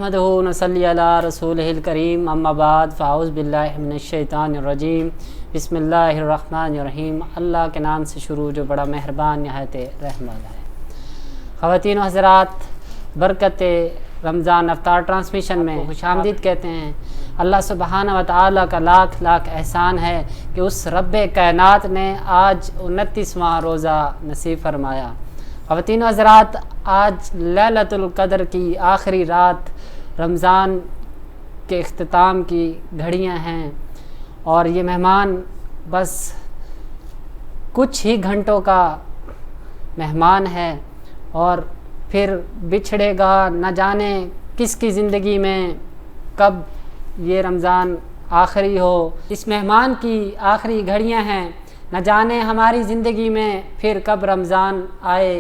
نحمدہ و نصلی علی رسولہ الکریم اما بعد فاعوذ باللہ من الشیطان الرجیم بسم اللہ الرحمن الرحیم۔ اللہ کے نام سے شروع جو بڑا مہربان نہایت رحم والا ہے۔ خواتین و حضرات، برکت رمضان افطار ٹرانسمیشن میں خوش آمدید کہتے ہیں۔ اللہ سبحانہ و تعالیٰ کا لاکھ لاکھ احسان ہے کہ اس رب کائنات نے آج 29واں روزہ نصیب فرمایا۔ خواتین و حضرات، آج لیلۃ القدر کی آخری رات رمضان کے اختتام کی گھڑیاں ہیں، اور یہ مہمان بس کچھ ہی گھنٹوں کا مہمان ہے اور پھر بچھڑے گا۔ نہ جانے کس کی زندگی میں کب یہ رمضان آخری ہو۔ اس مہمان کی آخری گھڑیاں ہیں، نہ جانے ہماری زندگی میں پھر کب رمضان آئے۔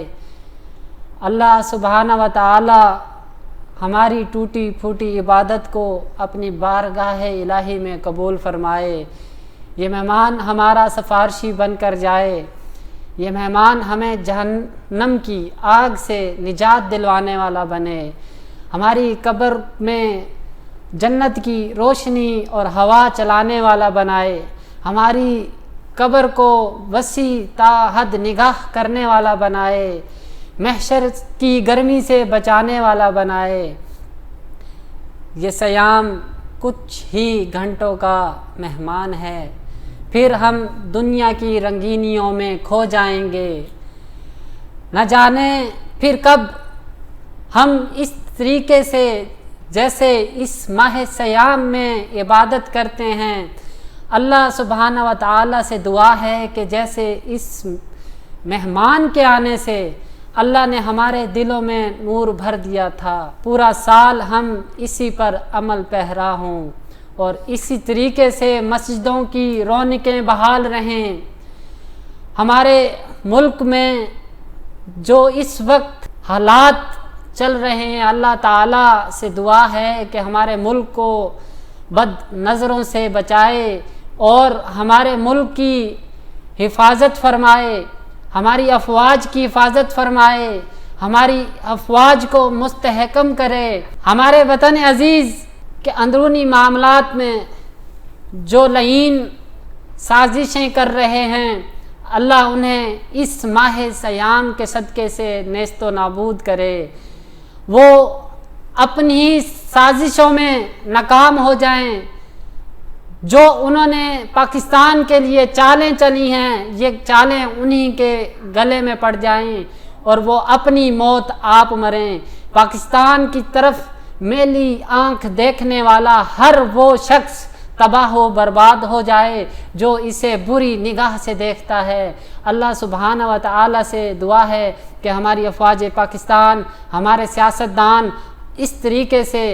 اللہ سبحانہ و تعالی ہماری ٹوٹی پھوٹی عبادت کو اپنی بارگاہ الہی میں قبول فرمائے۔ یہ مہمان ہمارا سفارشی بن کر جائے۔ یہ مہمان ہمیں جہنم کی آگ سے نجات دلوانے والا بنے۔ ہماری قبر میں جنت کی روشنی اور ہوا چلانے والا بنائے۔ ہماری قبر کو وسیع تا حد نگاہ کرنے والا بنائے۔ محشر کی گرمی سے بچانے والا بنائے۔ یہ صیام کچھ ہی گھنٹوں کا مہمان ہے، پھر ہم دنیا کی رنگینیوں میں کھو جائیں گے۔ نہ جانے پھر کب ہم اس طریقے سے جیسے اس ماہ صیام میں عبادت کرتے ہیں، اللہ سبحانہ و تعالیٰ سے دعا ہے کہ جیسے اس مہمان کے آنے سے اللہ نے ہمارے دلوں میں نور بھر دیا تھا، پورا سال ہم اسی پر عمل پیرا ہوں اور اسی طریقے سے مسجدوں کی رونقیں بحال رہیں۔ ہمارے ملک میں جو اس وقت حالات چل رہے ہیں، اللہ تعالیٰ سے دعا ہے کہ ہمارے ملک کو بد نظروں سے بچائے اور ہمارے ملک کی حفاظت فرمائے، ہماری افواج کی حفاظت فرمائے، ہماری افواج کو مستحکم کرے۔ ہمارے وطن عزیز کے اندرونی معاملات میں جو لعین سازشیں کر رہے ہیں، اللہ انہیں اس ماہ صیام کے صدقے سے نیست و نابود کرے۔ وہ اپنی ہی سازشوں میں ناکام ہو جائیں۔ جو انہوں نے پاکستان کے لیے چالیں چلی ہیں، یہ چالیں انہی کے گلے میں پڑ جائیں اور وہ اپنی موت آپ مریں۔ پاکستان کی طرف میلی آنکھ دیکھنے والا ہر وہ شخص تباہ و برباد ہو جائے جو اسے بری نگاہ سے دیکھتا ہے۔ اللہ سبحانہ و تعالیٰ سے دعا ہے کہ ہماری افواج پاکستان، ہمارے سیاستدان اس طریقے سے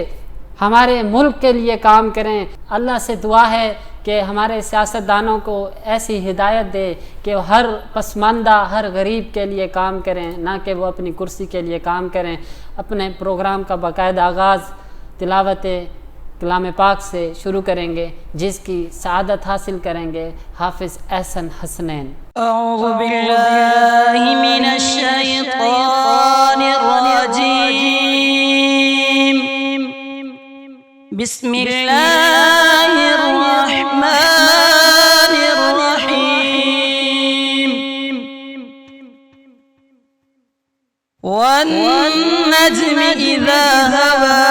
ہمارے ملک کے لیے کام کریں۔ اللہ سے دعا ہے کہ ہمارے سیاستدانوں کو ایسی ہدایت دے کہ وہ ہر پسماندہ، ہر غریب کے لیے کام کریں، نہ کہ وہ اپنی کرسی کے لیے کام کریں۔ اپنے پروگرام کا باقاعدہ آغاز تلاوت کلام پاک سے شروع کریں گے، جس کی سعادت حاصل کریں گے حافظ احسن حسنین۔ اعوذ باللہ من الشیطان الرجیم، بسم اللہ الرحمن الرحیم۔ والنجم اذا هوى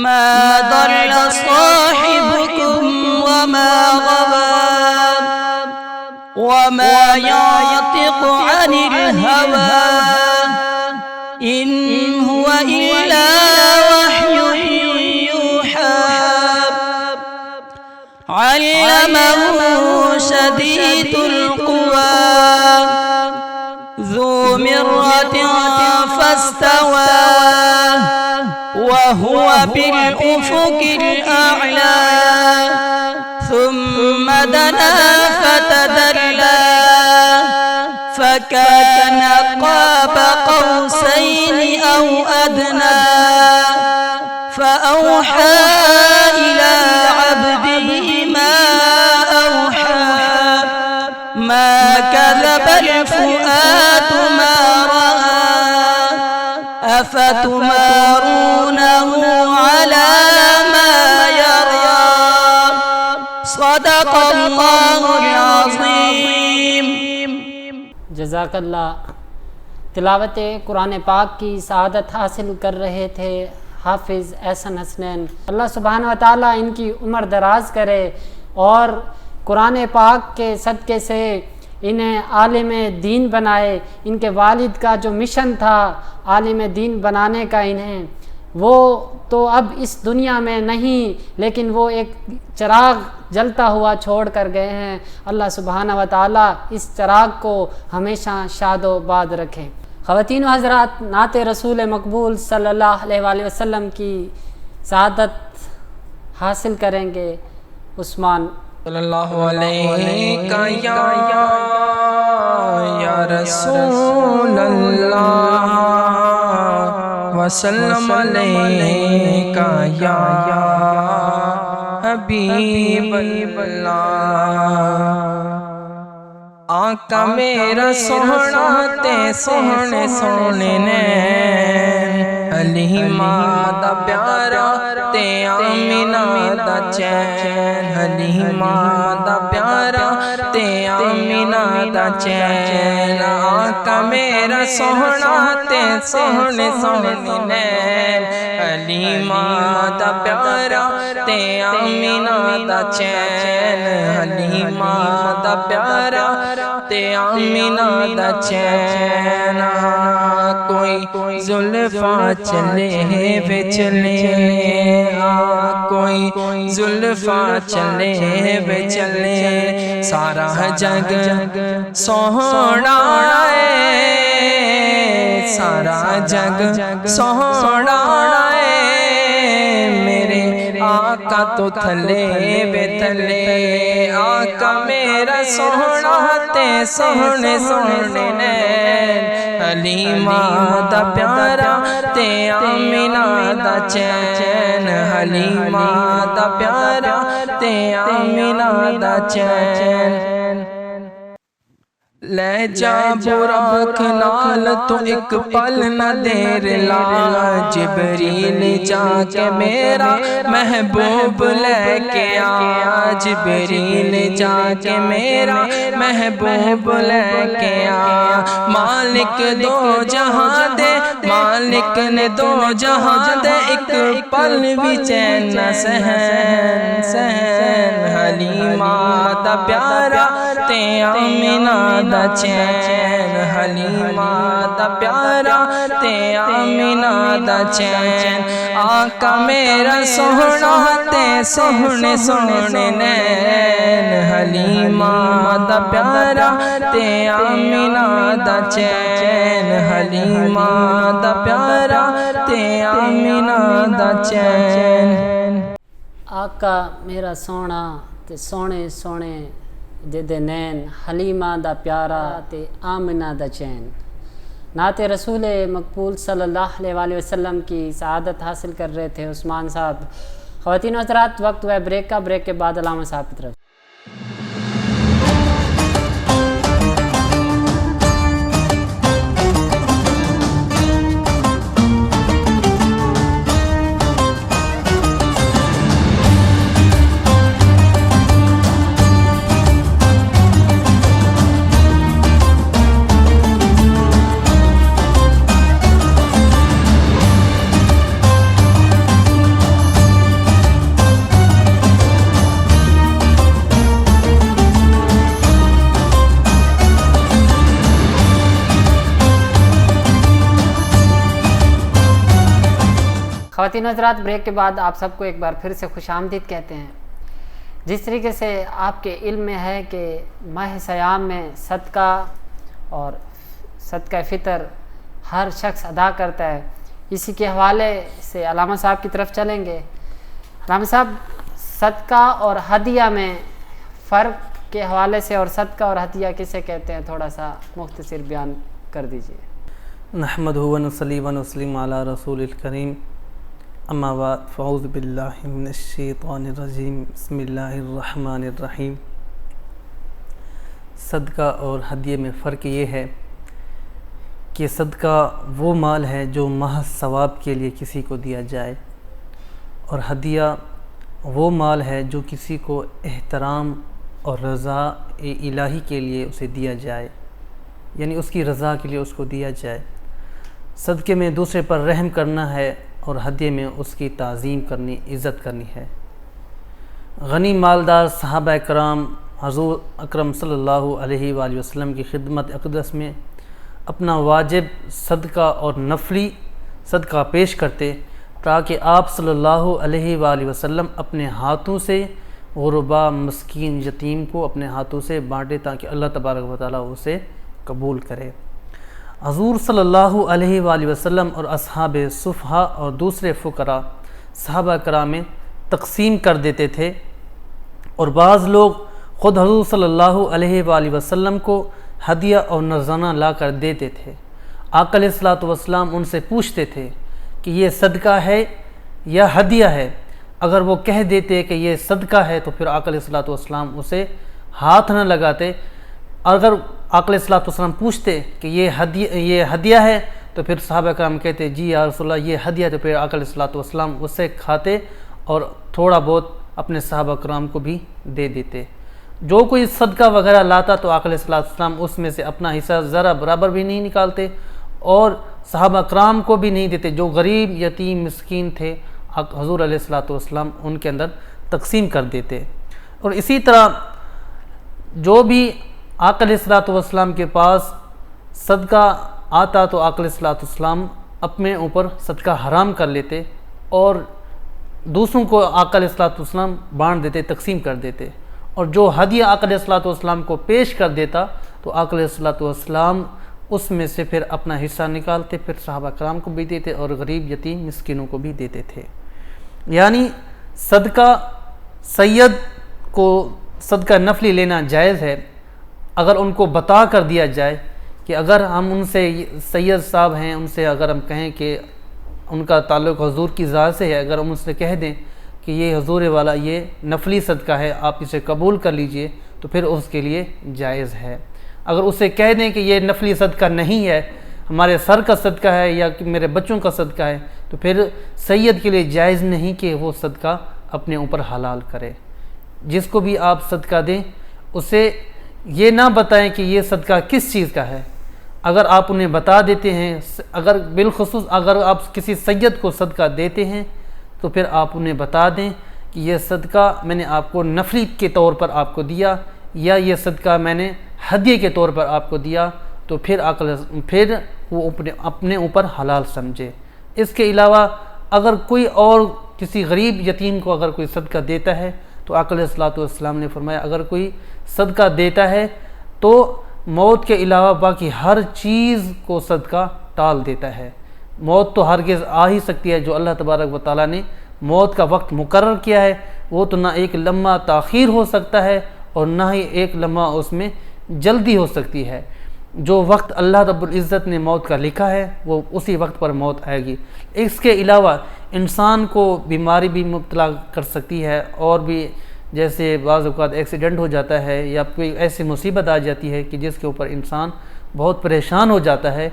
ما ضل صاحبكم وما غوى وما ينطق عن الهوى إن هو إلا وحي يوحى علمه شديد القوى ذو مرة فاستوى وهو بالأفق الأعلى ثم دنا فتدلى فكان قاب قوسين أو أدنى فأوحى إلى عبده ما أوحى ما كذب الفؤاد ما رأى أفتمارونه على ما يرى صدق الله العظيم. جزاک اللہ. تلاوت قرآن پاک کی سعادت حاصل کر رہے تھے حافظ احسن حسنین. اللہ سبحانہ و تعالیٰ ان کی عمر دراز کرے اور قرآن پاک کے صدقے سے انہیں عالم دین بنائے. ان کے والد کا جو مشن تھا عالم دین بنانے کا انہیں، وہ تو اب اس دنیا میں نہیں، لیکن وہ ایک چراغ جلتا ہوا چھوڑ کر گئے ہیں. اللہ سبحانہ و تعالیٰ اس چراغ کو ہمیشہ شاد و باد رکھے. خواتین و حضرات، نعت رسول مقبول صلی اللہ علیہ وآلہ وسلم کی سعادت حاصل کریں گے عثمان صلی اللہ علیہ یا رسول اللہ وسلم علیہ یا حبیب اللہ. آقا میرا سوہنا تے سوہنے سوہنے نین علی ماں دا پیارا تے آمینہ دا چین علی ماں دا پیارا تے آمینہ دا چین. آقا میرا سوہنا تے سوہنے سوہنے نین علی ماں دا پیارا تے آمینہ دا چین علی ماں دا پیارا تے آمینہ دا چین. کوئی زلفاں چلے وے چلے کوئی زلفاں چلے وے چلے سارا جگ سوہنا ہے سارا جگ سوہنا ہے. میرے آقا تو تھلے وے تھلے آقا میرا سوہنا تے سوہنے سوہنے نین علی ماں دا پیارا تے آمینہ دا چین علی ماں دا پیارا تے آمینہ دا چین. لے جا براق نال تو ایک پل نہ دیر لا جبریل جا کے میرا محبوب لے کے آ جبریل جا کے میرا محبوب لے کے آ. مالک دو جہاں دے مالک نے دو جہاں دے ایک پل بھی چین نہ سہن سہن علی ماں دا پیارا تے آمینہ دا چین علی ماں دا پیارا تے آمینہ دا چین. آقا میرا سوہنا تے سوہنے سوہنے نین علی ماں دا پیارا تے آمینہ دا چین علی ماں دا پیارا تے آمینہ دا چین. آقا میرا سونا تے سونے سونے دے نین حلیمہ دا پیارا تے آمنہ دا چین. نعت رسول مقبول صلی اللہ علیہ وآلہ وسلم کی سعادت حاصل کر رہے تھے عثمان صاحب. خواتین و حضرات، وقت ہوا ہے بریک کا. بریک کے بعد علامہ صاحب کی طرف. خواتین حضرات، بریک کے بعد آپ سب کو ایک بار پھر سے خوش آمدید کہتے ہیں. جس طریقے سے آپ کے علم میں ہے کہ ماہ سیام میں صدقہ اور صدقہ فطر ہر شخص ادا کرتا ہے، اسی کے حوالے سے علامہ صاحب کی طرف چلیں گے. علامہ صاحب، صدقہ اور ہدیہ میں فرق کے حوالے سے، اور صدقہ اور ہدیہ کسے کہتے ہیں، تھوڑا سا مختصر بیان کر دیجیے. نحمدہ و نصلی و نسلم علی رسول الکریم، اما بعد فاعوذ باللہ من الشیطان الرجیم، بسم اللہ الرحمن الرحیم. صدقہ اور ہدیے میں فرق یہ ہے کہ صدقہ وہ مال ہے جو محض ثواب کے لیے کسی کو دیا جائے، اور ہدیہ وہ مال ہے جو کسی کو احترام اور رضا الہی کے لیے اسے دیا جائے، یعنی اس کی رضا کے لیے اس کو دیا جائے۔ صدقے میں دوسرے پر رحم کرنا ہے اور ہدیے میں اس کی تعظیم کرنی، عزت کرنی ہے۔ غنی مالدار صحابہ کرام حضور اکرم صلی اللہ علیہ وآلہ وسلم کی خدمت اقدس میں اپنا واجب صدقہ اور نفلی صدقہ پیش کرتے، تاکہ آپ صلی اللہ علیہ وآلہ وسلم اپنے ہاتھوں سے غربا، مسکین، یتیم کو اپنے ہاتھوں سے بانٹے، تاکہ اللہ تبارک و تعالیٰ اسے قبول کرے۔ حضور صلی اللہ علیہ وآلہ وسلم اور اصحاب صفحہ اور دوسرے فقراء صحابہ کرام میں تقسیم کر دیتے تھے، اور بعض لوگ خود حضور صلی اللہ علیہ وآلہ وسلم کو ہدیہ اور نذرانہ لا کر دیتے تھے۔ آقا علیہ الصلوۃ والسلام ان سے پوچھتے تھے کہ یہ صدقہ ہے یا ہدیہ ہے۔ اگر وہ کہہ دیتے کہ یہ صدقہ ہے تو پھر آقا علیہ الصلوۃ والسلام اسے ہاتھ نہ لگاتے۔ اگر آقا علیہ الصلوۃ والسلام پوچھتے کہ یہ ہدیہ ہے تو پھر صحابہ کرام کہتے جی یا رسول اللہ یہ ہدیہ، تو پھر آقا علیہ الصلوۃ والسلام اسے کھاتے اور تھوڑا بہت اپنے صحابہ کرام کو بھی دے دیتے۔ جو کوئی صدقہ وغیرہ لاتا تو آقا علیہ الصلوۃ والسلام اس میں سے اپنا حصہ ذرا برابر بھی نہیں نکالتے اور صحابہ کرام کو بھی نہیں دیتے۔ جو غریب، یتیم، مسکین تھے حضور علیہ الصلوۃ والسلام ان کے اندر تقسیم کر دیتے۔ اور اسی طرح جو بھی آقا علیہ الصلوۃ والسلام کے پاس صدقہ آتا تو آقا علیہ الصلوۃ والسلام اپنے اوپر صدقہ حرام کر لیتے اور دوسروں کو آقا علیہ الصلوۃ والسلام بانٹ دیتے، تقسیم کر دیتے۔ اور جو ہدیہ آقا علیہ الصلوۃ والسلام کو پیش کر دیتا تو آقا علیہ الصلوۃ والسلام اس میں سے پھر اپنا حصہ نکالتے، پھر صحابہ کرام کو بھی دیتے اور غریب، یتیم، مسکینوں کو بھی دیتے تھے۔ یعنی صدقہ سید کو صدقہ نفلی لینا جائز ہے اگر ان کو بتا کر دیا جائے کہ اگر ہم ان سے سید صاحب ہیں، ان سے اگر ہم کہیں کہ ان کا تعلق حضور کی ذات سے ہے، اگر ہم ان سے کہہ دیں کہ یہ حضور والا یہ نفلی صدقہ ہے، آپ اسے قبول کر لیجئے، تو پھر اس کے لیے جائز ہے۔ اگر اسے کہہ دیں کہ یہ نفلی صدقہ نہیں ہے، ہمارے سر کا صدقہ ہے یا میرے بچوں کا صدقہ ہے، تو پھر سید کے لیے جائز نہیں کہ وہ صدقہ اپنے اوپر حلال کرے۔ جس کو بھی آپ صدقہ دیں اسے یہ نہ بتائیں کہ یہ صدقہ کس چیز کا ہے۔ اگر آپ انہیں بتا دیتے ہیں، اگر بالخصوص اگر آپ کسی سید کو صدقہ دیتے ہیں تو پھر آپ انہیں بتا دیں کہ یہ صدقہ میں نے آپ کو نفلی کے طور پر آپ کو دیا یا یہ صدقہ میں نے ہدیے کے طور پر آپ کو دیا، تو پھر وہ اپنے اوپر حلال سمجھے۔ اس کے علاوہ اگر کوئی اور کسی غریب یتیم کو اگر کوئی صدقہ دیتا ہے تو آقا علیہ الصلوۃ والسلام نے فرمایا اگر کوئی صدقہ دیتا ہے تو موت کے علاوہ باقی ہر چیز کو صدقہ ٹال دیتا ہے۔ موت تو ہرگز آ ہی سکتی ہے، جو اللہ تبارک و تعالیٰ نے موت کا وقت مقرر کیا ہے وہ تو نہ ایک لمحہ تاخیر ہو سکتا ہے اور نہ ہی ایک لمحہ اس میں جلدی ہو سکتی ہے۔ جو وقت اللہ رب العزت نے موت کا لکھا ہے وہ اسی وقت پر موت آئے گی۔ اس کے علاوہ انسان کو بیماری بھی مبتلا کر سکتی ہے، اور بھی جیسے بعض اوقات ایکسیڈنٹ ہو جاتا ہے یا کوئی ایسی مصیبت آ جاتی ہے کہ جس کے اوپر انسان بہت پریشان ہو جاتا ہے۔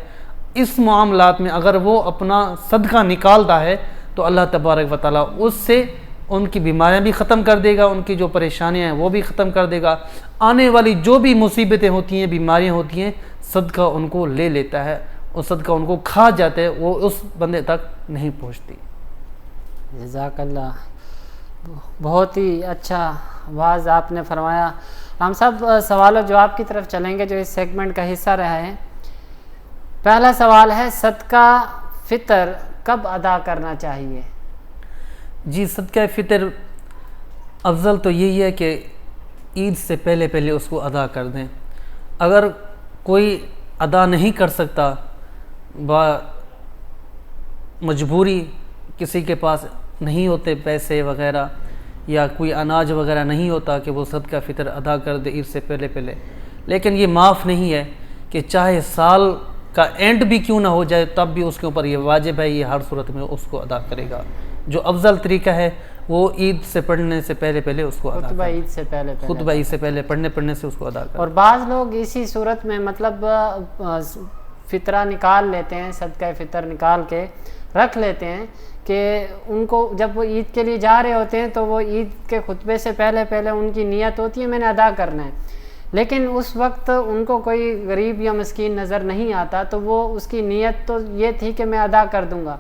اس معاملات میں اگر وہ اپنا صدقہ نکالتا ہے تو اللہ تبارک و تعالیٰ اس سے ان کی بیماریاں بھی ختم کر دے گا، ان کی جو پریشانیاں ہیں وہ بھی ختم کر دے گا۔ آنے والی جو بھی مصیبتیں ہوتی ہیں، بیماریاں ہوتی ہیں، صدقہ ان کو لے لیتا ہے اور صدقہ ان کو کھا جاتا ہے، وہ اس بندے تک نہیں پہنچتی۔ جزاک اللہ، بہت ہی اچھا واعظ آپ نے فرمایا۔ ہم سب سوال و جواب کی طرف چلیں گے جو اس سیگمنٹ کا حصہ رہا ہے۔ پہلا سوال ہے صدقہ فطر کب ادا کرنا چاہیے؟ جی، صدقہ فطر افضل تو یہی ہے کہ عید سے پہلے پہلے اس کو ادا کر دیں۔ اگر کوئی ادا نہیں کر سکتا، با مجبوری کسی کے پاس نہیں ہوتے پیسے وغیرہ یا کوئی اناج وغیرہ نہیں ہوتا کہ وہ صدقہ فطر ادا کر دے عید سے پہلے پہلے، لیکن یہ معاف نہیں ہے کہ چاہے سال کا اینڈ بھی کیوں نہ ہو جائے تب بھی اس کے اوپر یہ واجب ہے، یہ ہر صورت میں اس کو ادا کرے گا۔ جو افضل طریقہ ہے وہ عید سے پڑھنے سے پہلے پہلے اس کو ادا خطبہ کرے، عید سے پہلے خطبہ عید سے پہلے پڑھنے سے اس کو ادا کرے۔ اور بعض لوگ اسی صورت میں مطلب فطرہ نکال لیتے ہیں، صدقہ فطر نکال کے رکھ لیتے ہیں کہ ان کو جب وہ عید کے لیے جا رہے ہوتے ہیں تو وہ عید کے خطبے سے پہلے ان کی نیت ہوتی ہے میں نے ادا کرنا ہے، لیکن اس وقت ان کو کوئی غریب یا مسکین نظر نہیں آتا تو وہ اس کی نیت تو یہ تھی کہ میں ادا کر دوں گا،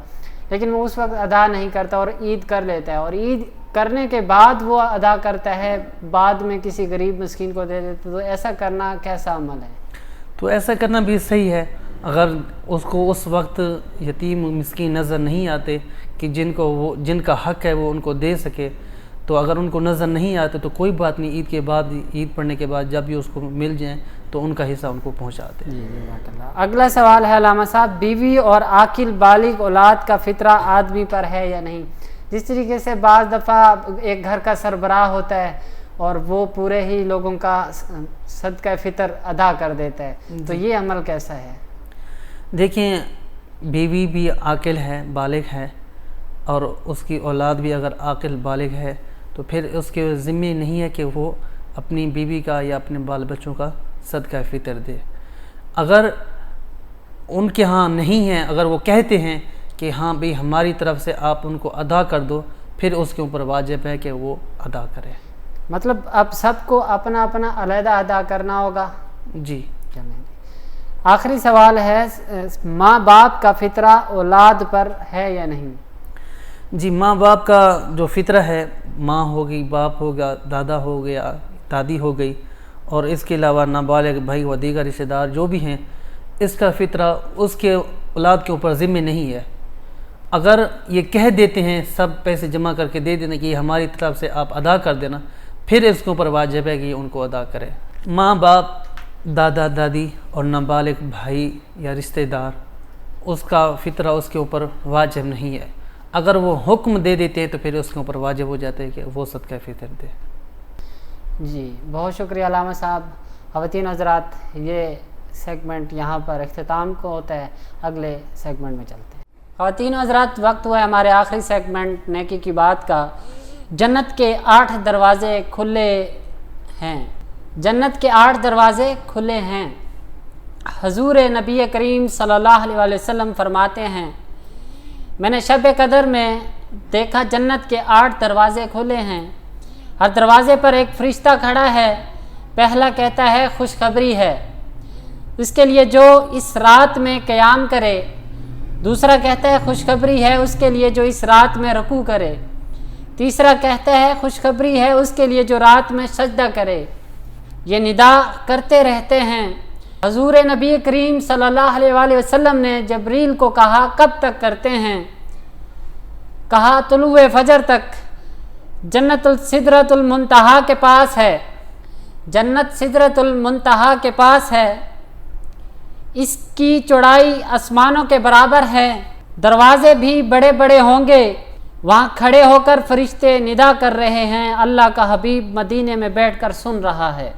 لیکن وہ اس وقت ادا نہیں کرتا اور عید کر لیتا ہے، اور عید کرنے کے بعد وہ ادا کرتا ہے، بعد میں کسی غریب مسکین کو دے دیتا، تو ایسا کرنا کیسا عمل ہے؟ تو ایسا کرنا بھی صحیح ہے، اگر اس کو اس وقت یتیم مسکین نظر نہیں آتے کہ جن کا حق ہے وہ ان کو دے سکے، تو اگر ان کو نظر نہیں آتے تو کوئی بات نہیں، عید پڑھنے کے بعد جب بھی اس کو مل جائیں تو ان کا حصہ ان کو پہنچا دیں۔ اگلا سوال ہے علامہ صاحب، بیوی اور عاقل بالغ اولاد کا فطرہ آدمی پر ہے یا نہیں؟ جس طریقے سے بعض دفعہ ایک گھر کا سربراہ ہوتا ہے اور وہ پورے ہی لوگوں کا صدقہ فطر ادا کر دیتا ہے، تو یہ عمل کیسا ہے؟ دیکھیں، بیوی بھی عاقل ہے، بالغ ہے، اور اس کی اولاد بھی اگر عاقل بالغ ہے تو پھر اس کے ذمہ نہیں ہے کہ وہ اپنی بیوی کا یا اپنے بال بچوں کا صدقہ فطر دے۔ اگر ان کے ہاں نہیں ہے، اگر وہ کہتے ہیں کہ ہاں بھئی ہماری طرف سے آپ ان کو ادا کر دو، پھر اس کے اوپر واجب ہے کہ وہ ادا کرے۔ مطلب اب سب کو اپنا اپنا علیحدہ ادا کرنا ہوگا؟ جی۔ آخری سوال ہے، ماں باپ کا فطرہ اولاد پر ہے یا نہیں؟ جی، ماں باپ کا جو فطرہ ہے، ماں ہوگی، باپ ہوگا، دادا ہو گیا، دادی ہو گئی، اور اس کے علاوہ نابالغ بھائی و دیگر رشتہ دار جو بھی ہیں، اس کا فطرہ اس کے اولاد کے اوپر ذمہ نہیں ہے۔ اگر یہ کہہ دیتے ہیں، سب پیسے جمع کر کے دے دینا کہ یہ ہماری طرف سے آپ ادا کر دینا، پھر اس کے اوپر واجب ہے کہ یہ ان کو ادا کرے۔ ماں باپ، دادا دادی اور نابالغ بھائی یا رشتہ دار، اس کا فطرہ اس کے اوپر واجب نہیں ہے۔ اگر وہ حکم دے دیتے ہیں تو پھر اس کے اوپر واجب ہو جاتا ہے کہ وہ صدقہ فطر دے۔ جی، بہت شکریہ علامہ صاحب۔ خواتین حضرات، یہ سیگمنٹ یہاں پر اختتام کو ہوتا ہے، اگلے سیگمنٹ میں چلتے ہیں۔ خواتین حضرات، وقت ہوا ہے ہمارے آخری سیگمنٹ نیکی کی بات کا۔ جنت کے 8 دروازے کھلے ہیں، جنت کے 8 دروازے کھلے ہیں۔ حضور نبی کریم صلی اللہ علیہ وسلم فرماتے ہیں، میں نے شب قدر میں دیکھا جنت کے 8 دروازے کھلے ہیں، ہر دروازے پر ایک فرشتہ کھڑا ہے، پہلا کہتا ہے خوشخبری ہے اس کے لیے جو اس رات میں قیام کرے، دوسرا کہتا ہے خوشخبری ہے اس کے لیے جو اس رات میں رکوع کرے، تیسرا کہتا ہے خوشخبری ہے اس کے لیے جو رات میں سجدہ کرے۔ یہ ندا کرتے رہتے ہیں۔ حضور نبی کریم صلی اللہ علیہ وسلم نے جبریل کو کہا کب تک کرتے ہیں؟ کہا طلوع فجر تک۔ جنت سدرۃ المنتہا کے پاس ہے، جنت سدرۃ المنتہا کے پاس ہے، اس کی چوڑائی آسمانوں کے برابر ہے، دروازے بھی بڑے بڑے ہوں گے، وہاں کھڑے ہو کر فرشتے ندا کر رہے ہیں، اللہ کا حبیب مدینے میں بیٹھ کر سن رہا ہے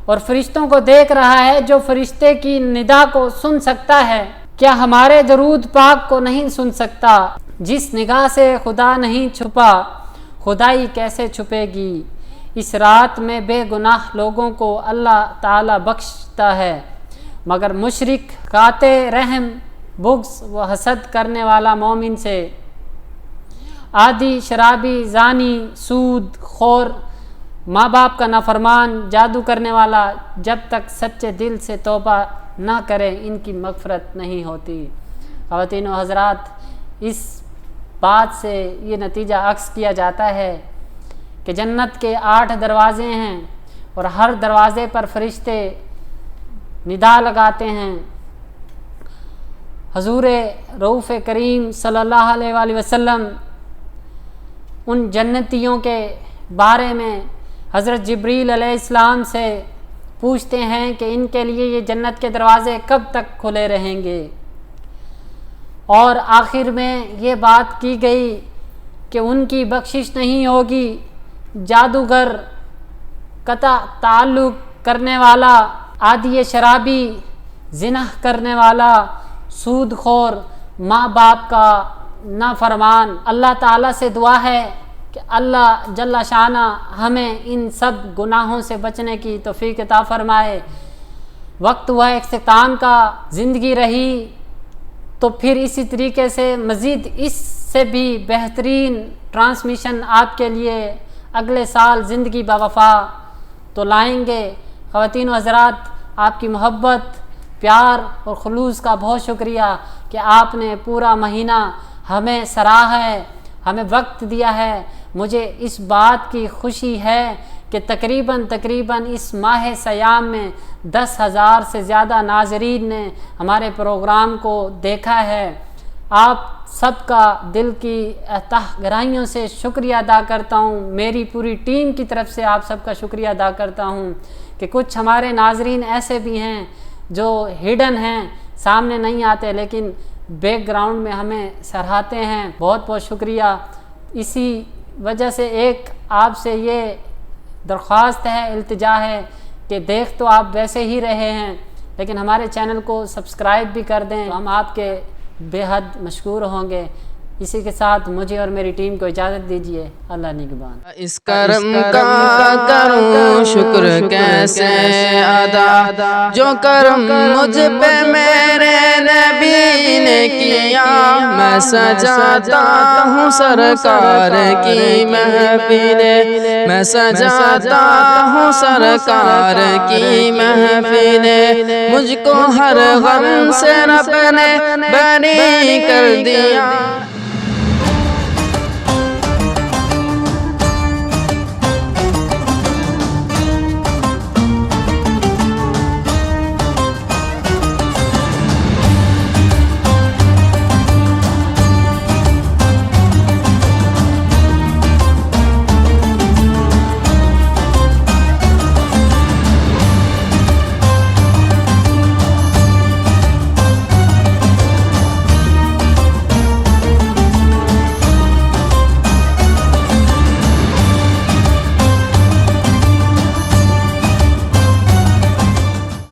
اور فرشتوں کو دیکھ رہا ہے۔ جو فرشتے کی ندا کو سن سکتا ہے کیا ہمارے درود پاک کو نہیں سن سکتا؟ جس نگاہ سے خدا نہیں چھپا، خدائی کیسے چھپے گی؟ اس رات میں بے گناہ لوگوں کو اللہ تعالی بخشتا ہے، مگر مشرک، قاطع رحم، بغض و حسد کرنے والا مومن سے، عادی، شرابی، زانی، سود خور، ماں باپ کا نافرمان، جادو کرنے والا، جب تک سچے دل سے توبہ نہ کریں ان کی مغفرت نہیں ہوتی۔ خواتین و حضرات، اس بات سے یہ نتیجہ عکس کیا جاتا ہے کہ جنت کے 8 دروازے ہیں اور ہر دروازے پر فرشتے ندا لگاتے ہیں۔ حضور رؤوف کریم صلی اللہ علیہ وسلم ان جنتیوں کے بارے میں حضرت جبریل علیہ السلام سے پوچھتے ہیں کہ ان کے لیے یہ جنت کے دروازے کب تک کھلے رہیں گے، اور آخر میں یہ بات کی گئی کہ ان کی بخشش نہیں ہوگی۔ جادوگر، قطع تعلق کرنے والا، عادی شرابی، زنا کرنے والا، سود خور، ماں باپ کا نافرمان، اللہ تعالیٰ سے دعا ہے کہ اللہ جل شانہ ہمیں ان سب گناہوں سے بچنے کی توفیق عطا فرمائے۔ وقت ہوا اختتام کا، زندگی رہی تو پھر اسی طریقے سے مزید اس سے بھی بہترین ٹرانسمیشن آپ کے لیے اگلے سال زندگی باوفا تو لائیں گے۔ خواتین و حضرات، آپ کی محبت، پیار اور خلوص کا بہت شکریہ کہ آپ نے پورا مہینہ ہمیں سراہا ہے، ہمیں وقت دیا ہے۔ مجھے اس بات کی خوشی ہے کہ تقریباً اس ماہ سیام میں 10,000 سے زیادہ ناظرین نے ہمارے پروگرام کو دیکھا ہے۔ آپ سب کا دل کی تہ گہرائیوں سے شکریہ ادا کرتا ہوں، میری پوری ٹیم کی طرف سے آپ سب کا شکریہ ادا کرتا ہوں کہ کچھ ہمارے ناظرین ایسے بھی ہیں جو ہڈن ہیں، سامنے نہیں آتے لیکن بیک گراؤنڈ میں ہمیں سراہتے ہیں۔ بہت بہت شکریہ۔ اسی وجہ سے ایک آپ سے یہ درخواست ہے، التجا ہے کہ دیکھ تو آپ ویسے ہی رہے ہیں لیکن ہمارے چینل کو سبسکرائب بھی کر دیں، ہم آپ کے بے حد مشکور ہوں گے۔ اسی کے ساتھ مجھے اور میری ٹیم کو اجازت دیجیے۔ اللہ نگہبان۔ اس کرم کا کروں شکر کیسے ادا، جو کرم مجھ پہ میرے نبی نے کیا۔ میں سجاتا ہوں سرکار کی محفل، میں سجاتا ہوں سرکار کی محفل۔ مجھ کو ہر غم سے رب نے بری کر دیا۔